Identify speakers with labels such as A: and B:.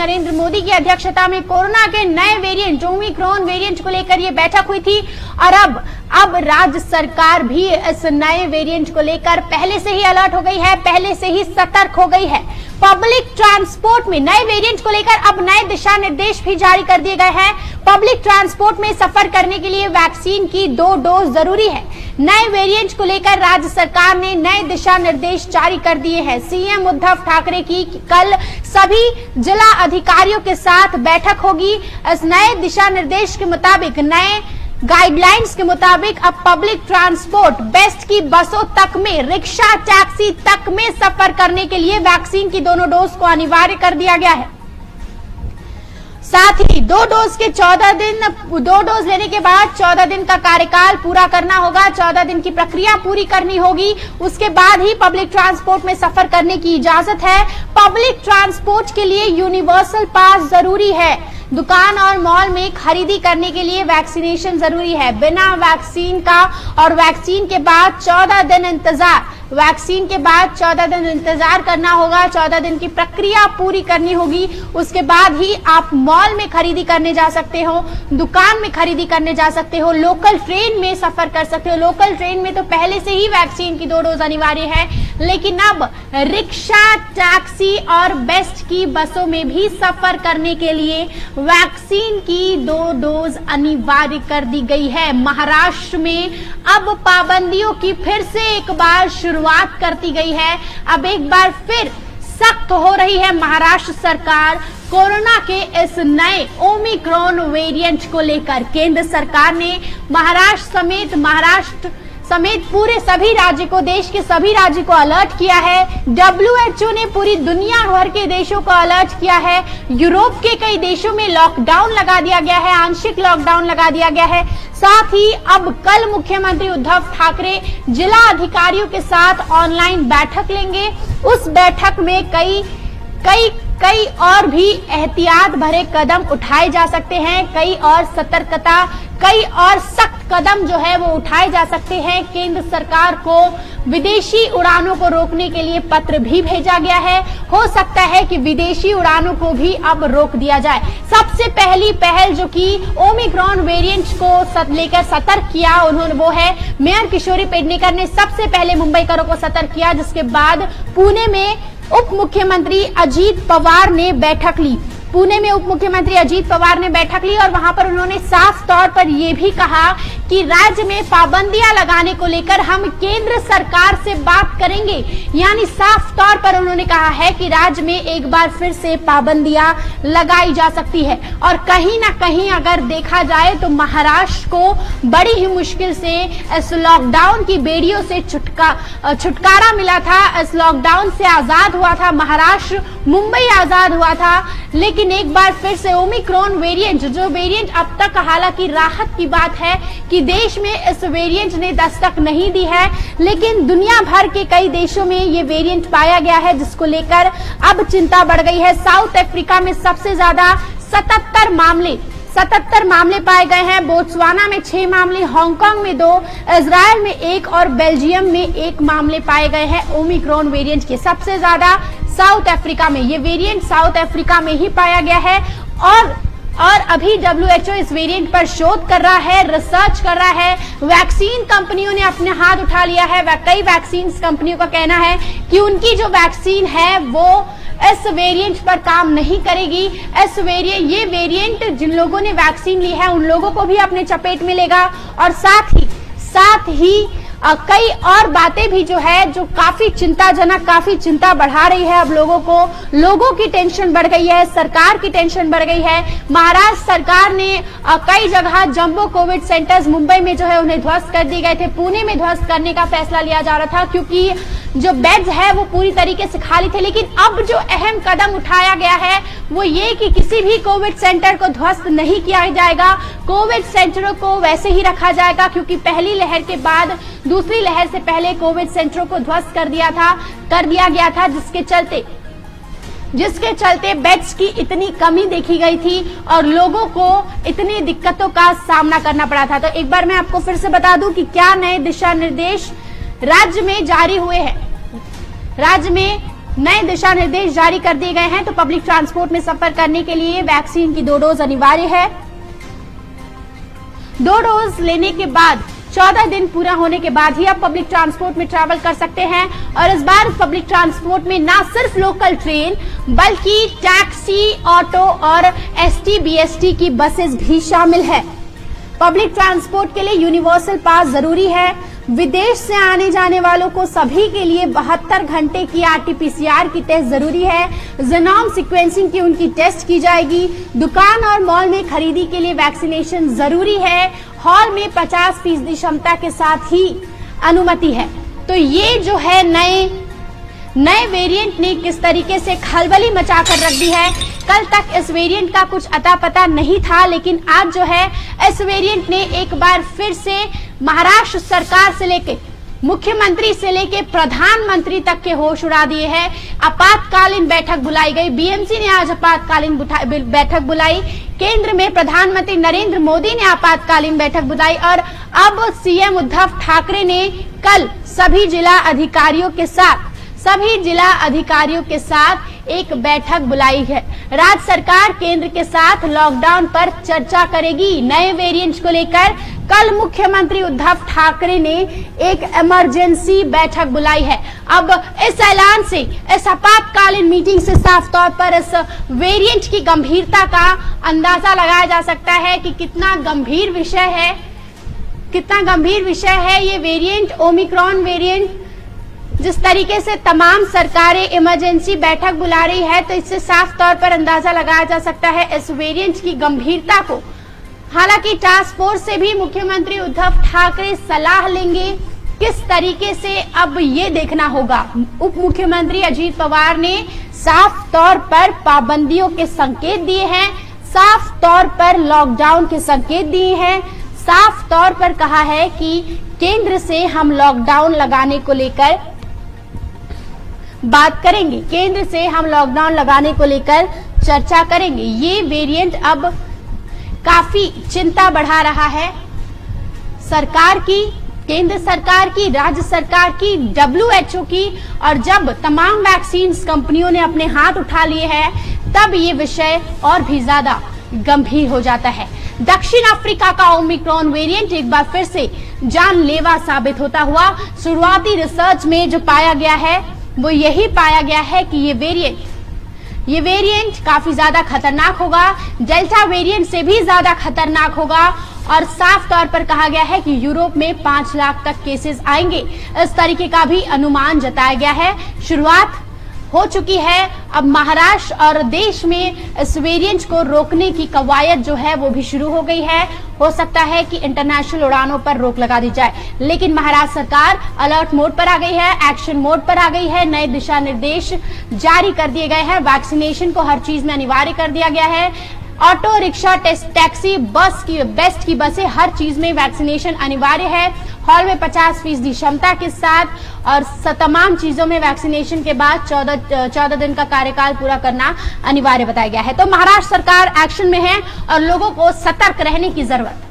A: नरेंद्र मोदी की अध्यक्षता में कोरोना के नए वेरिएंट ओमिक्रॉन वेरिएंट को लेकर ये बैठक हुई थी और अब राज्य सरकार भी इस नए वेरिएंट को लेकर पहले से ही अलर्ट हो गई है, पहले से ही सतर्क हो गई है। पब्लिक ट्रांसपोर्ट में नए वेरिएंट को लेकर अब नए दिशा निर्देश भी जारी कर दिए गए हैं। पब्लिक ट्रांसपोर्ट में सफर करने के लिए वैक्सीन की 2 डोज जरूरी है। नए वेरिएंट को लेकर राज्य सरकार ने नए दिशा निर्देश जारी कर दिए हैं। सीएम उद्धव ठाकरे की कल सभी जिला अधिकारियों के साथ बैठक होगी। इस नए दिशा निर्देश के मुताबिक, नए गाइडलाइंस के मुताबिक अब पब्लिक ट्रांसपोर्ट बेस्ट की बसों तक में, रिक्शा टैक्सी तक में सफर करने के लिए वैक्सीन की दोनों डोज को अनिवार्य कर दिया गया है। साथ ही 2 डोज लेने के बाद 14 दिन का कार्यकाल पूरा करना होगा, 14 दिन की प्रक्रिया पूरी करनी होगी। उसके बाद ही पब्लिक ट्रांसपोर्ट में सफर करने की इजाजत है। पब्लिक ट्रांसपोर्ट के लिए यूनिवर्सल पास जरूरी है। दुकान और मॉल में खरीदी करने के लिए वैक्सीनेशन जरूरी है। बिना वैक्सीन का और वैक्सीन के बाद 14 दिन इंतजार, वैक्सीन के बाद 14 दिन इंतजार करना होगा, 14 दिन की प्रक्रिया पूरी करनी होगी। उसके बाद ही आप मॉल में खरीदी करने जा सकते हो, दुकान में खरीदी करने जा सकते हो, लोकल ट्रेन में सफर कर सकते हो। लोकल ट्रेन में तो पहले से ही वैक्सीन की 2 डोज अनिवार्य है, लेकिन अब रिक्शा, टैक्सी और बेस्ट की बसों में भी सफर करने के लिए वैक्सीन की 2 डोज अनिवार्य कर दी गई है। महाराष्ट्र में अब पाबंदियों की फिर से एक बार शुरुआत करती गई है। अब एक बार फिर सख्त हो रही है महाराष्ट्र सरकार कोरोना के इस नए ओमिक्रॉन वेरिएंट को लेकर। केंद्र सरकार ने महाराष्ट्र समेत पूरे सभी राज्य को, देश के सभी राज्य को अलर्ट किया है। WHO ने पूरी दुनिया भर के देशों को अलर्ट किया है। यूरोप के कई देशों में लॉकडाउन लगा दिया गया है, आंशिक लॉकडाउन लगा दिया गया है। साथ ही अब कल मुख्यमंत्री उद्धव ठाकरे जिला अधिकारियों के साथ ऑनलाइन बैठक लेंगे। उस बैठक में कई और भी एहतियात भरे कदम उठाए जा सकते हैं, कई और सतर्कता, कई और सख्त कदम जो है वो उठाए जा सकते हैं। केंद्र सरकार को विदेशी उड़ानों को रोकने के लिए पत्र भी भेजा गया है। हो सकता है कि विदेशी उड़ानों को भी अब रोक दिया जाए। सबसे पहली पहल जो कि ओमिक्रॉन वेरिएंट को लेकर सतर्क किया उन्होंने, वो है मेयर किशोरी पेडनेकर ने सबसे पहले मुंबईकरों को सतर्क किया, जिसके बाद पुणे में उप मुख्यमंत्री अजीत पवार ने बैठक ली। पुणे में उप मुख्यमंत्री अजीत पवार ने बैठक ली और वहां पर उन्होंने साफ तौर पर यह भी कहा कि राज्य में पाबंदियां लगाने को लेकर हम केंद्र सरकार से बात करेंगे। यानी साफ तौर पर उन्होंने कहा है कि राज्य में एक बार फिर से पाबंदियां लगाई जा सकती है। और कहीं ना कहीं अगर देखा जाए तो महाराष्ट्र को बड़ी ही मुश्किल से इस लॉकडाउन की बेड़ियों से छुटकारा मिला था। इस लॉकडाउन से आजाद हुआ था महाराष्ट्र, मुंबई आजाद हुआ था। लेकिन एक बार फिर से ओमिक्रॉन वेरिएंट, जो वेरिएंट अब तक, हालांकि राहत की बात है कि देश में इस वेरिएंट ने दस्तक नहीं दी है, लेकिन दुनिया भर के कई देशों में ये वेरिएंट पाया गया है, जिसको लेकर अब चिंता बढ़ गई है। साउथ अफ्रीका में सबसे ज्यादा 77 मामले पाए गए हैं। बोत्सवाना में 6 मामले, हांगकांग में 2, इजराइल में 1 और बेल्जियम में 1 मामले पाए गए हैं ओमिक्रॉन वेरिएंट के। सबसे ज्यादा साउथ अफ्रीका में, ये वेरिएंट साउथ अफ्रीका में ही पाया गया है। और अभी WHO इस वेरिएंट पर शोध कर रहा है, रिसर्च कर रहा है। वैक्सीन कंपनियों ने अपने हाथ उठा लिया है। कई वैक्सीन कंपनियों का कहना है कि उनकी जो वैक्सीन है वो इस वेरिएंट पर काम नहीं करेगी। ये वेरिएंट जिन लोगों ने वैक्सीन ली है उन लोगों को भी अपने चपेट में लेगा। और साथ ही कई और बातें भी जो है, जो काफी चिंताजनक, काफी चिंता बढ़ा रही है। अब लोगों की टेंशन बढ़ गई है, सरकार की टेंशन बढ़ गई है। महाराष्ट्र सरकार ने कई जगह जंबो कोविड सेंटर्स मुंबई में जो है उन्हें ध्वस्त कर दिए गए थे। पुणे में ध्वस्त करने का फैसला लिया जा रहा था क्योंकि जो बेड्स है वो पूरी तरीके से खाली थे। लेकिन अब जो अहम कदम उठाया गया है वो ये कि किसी भी कोविड सेंटर को ध्वस्त नहीं किया जाएगा। कोविड सेंटरों को वैसे ही रखा जाएगा, क्योंकि पहली लहर के बाद दूसरी लहर से पहले कोविड सेंटरों को ध्वस्त कर दिया गया था, जिसके चलते बेड्स की इतनी कमी देखी गई थी और लोगों को इतनी दिक्कतों का सामना करना पड़ा था। तो एक बार मैं आपको फिर से बता दूं कि क्या नए दिशा निर्देश राज्य में जारी हुए हैं। राज्य में नए दिशा निर्देश जारी कर दिए गए हैं। तो पब्लिक ट्रांसपोर्ट में सफर करने के लिए वैक्सीन की 2 डोज अनिवार्य है। 2 डोज लेने के बाद 14 दिन पूरा होने के बाद ही आप पब्लिक ट्रांसपोर्ट में ट्रैवल कर सकते हैं। और इस बार पब्लिक ट्रांसपोर्ट में ना सिर्फ लोकल ट्रेन बल्कि टैक्सी, ऑटो और एसटी, बीएसटी की बसेस भी शामिल है। पब्लिक ट्रांसपोर्ट के लिए यूनिवर्सल पास जरूरी है। विदेश से आने जाने वालों को सभी के लिए 72 घंटे की आरटीपीसीआर की टेस्ट जरूरी है। जीनोम सीक्वेंसिंग की उनकी टेस्ट की जाएगी। दुकान और मॉल में खरीदी के लिए वैक्सीनेशन जरूरी है। हॉल में 50% क्षमता के साथ ही अनुमति है। तो ये जो है नए वेरिएंट ने किस तरीके से खलबली मचाकर रख दी है। कल तक इस वेरिएंट का कुछ अता पता नहीं था, लेकिन आज जो है इस वेरिएंट ने एक बार फिर से महाराष्ट्र सरकार से लेके मुख्यमंत्री से लेके प्रधानमंत्री तक के होश उड़ा दिए हैं। आपातकालीन बैठक बुलाई गई। बीएमसी ने आज आपातकालीन बैठक बुलाई। केंद्र में प्रधानमंत्री नरेंद्र मोदी ने आपातकालीन बैठक बुलाई और अब सीएम उद्धव ठाकरे ने कल सभी जिला अधिकारियों के साथ एक बैठक बुलाई है। राज्य सरकार केंद्र के साथ लॉकडाउन पर चर्चा करेगी। नए वेरिएंट को लेकर कल मुख्यमंत्री उद्धव ठाकरे ने एक इमरजेंसी बैठक बुलाई है। अब इस ऐलान से, इस आपातकालीन मीटिंग से साफ तौर पर इस वेरिएंट की गंभीरता का अंदाजा लगाया जा सकता है कि कितना गंभीर विषय है ये वेरिएंट, ओमिक्रॉन वेरिएंट। जिस तरीके से तमाम सरकारें इमरजेंसी बैठक बुला रही है, तो इससे साफ तौर पर अंदाजा लगाया जा सकता है इस वेरिएंट की गंभीरता को। हालांकि टास्क फोर्स से भी मुख्यमंत्री उद्धव ठाकरे सलाह लेंगे किस तरीके से, अब ये देखना होगा। उप मुख्यमंत्री अजीत पवार ने साफ तौर पर पाबंदियों के संकेत दिए हैं, साफ तौर पर लॉकडाउन के संकेत दिए हैं, साफ तौर पर कहा है कि केंद्र से हम लॉकडाउन लगाने को लेकर बात करेंगे, केंद्र से हम लॉकडाउन लगाने को लेकर चर्चा करेंगे। ये वेरिएंट अब काफी चिंता बढ़ा रहा है सरकार की, केंद्र सरकार की, राज्य सरकार की, WHO की। और जब तमाम वैक्सीन कंपनियों ने अपने हाथ उठा लिए हैं, तब ये विषय और भी ज्यादा गंभीर हो जाता है। दक्षिण अफ्रीका का ओमिक्रॉन वेरिएंट एक बार फिर से जानलेवा साबित होता हुआ। शुरुआती रिसर्च में जो पाया गया है वो यही पाया गया है कि ये वेरिएंट काफी ज्यादा खतरनाक होगा, डेल्टा वेरिएंट से भी ज्यादा खतरनाक होगा। और साफ तौर पर कहा गया है कि यूरोप में 5 लाख तक केसेस आएंगे, इस तरीके का भी अनुमान जताया गया है। शुरुआत हो चुकी है। अब महाराष्ट्र और देश में इस वेरिएंट को रोकने की कवायद जो है वो भी शुरू हो गई है। हो सकता है कि इंटरनेशनल उड़ानों पर रोक लगा दी जाए, लेकिन महाराष्ट्र सरकार अलर्ट मोड पर आ गई है, एक्शन मोड पर आ गई है। नए दिशा निर्देश जारी कर दिए गए हैं। वैक्सीनेशन को हर चीज में अनिवार्य कर दिया गया है। ऑटो रिक्शा, टैक्सी, बेस्ट की बसें, हर चीज में वैक्सीनेशन अनिवार्य है। हॉल में 50% क्षमता के साथ और तमाम चीजों में वैक्सीनेशन के बाद 14 दिन का कार्यकाल पूरा करना अनिवार्य बताया गया है। तो महाराष्ट्र सरकार एक्शन में है और लोगों को सतर्क रहने की जरूरत है।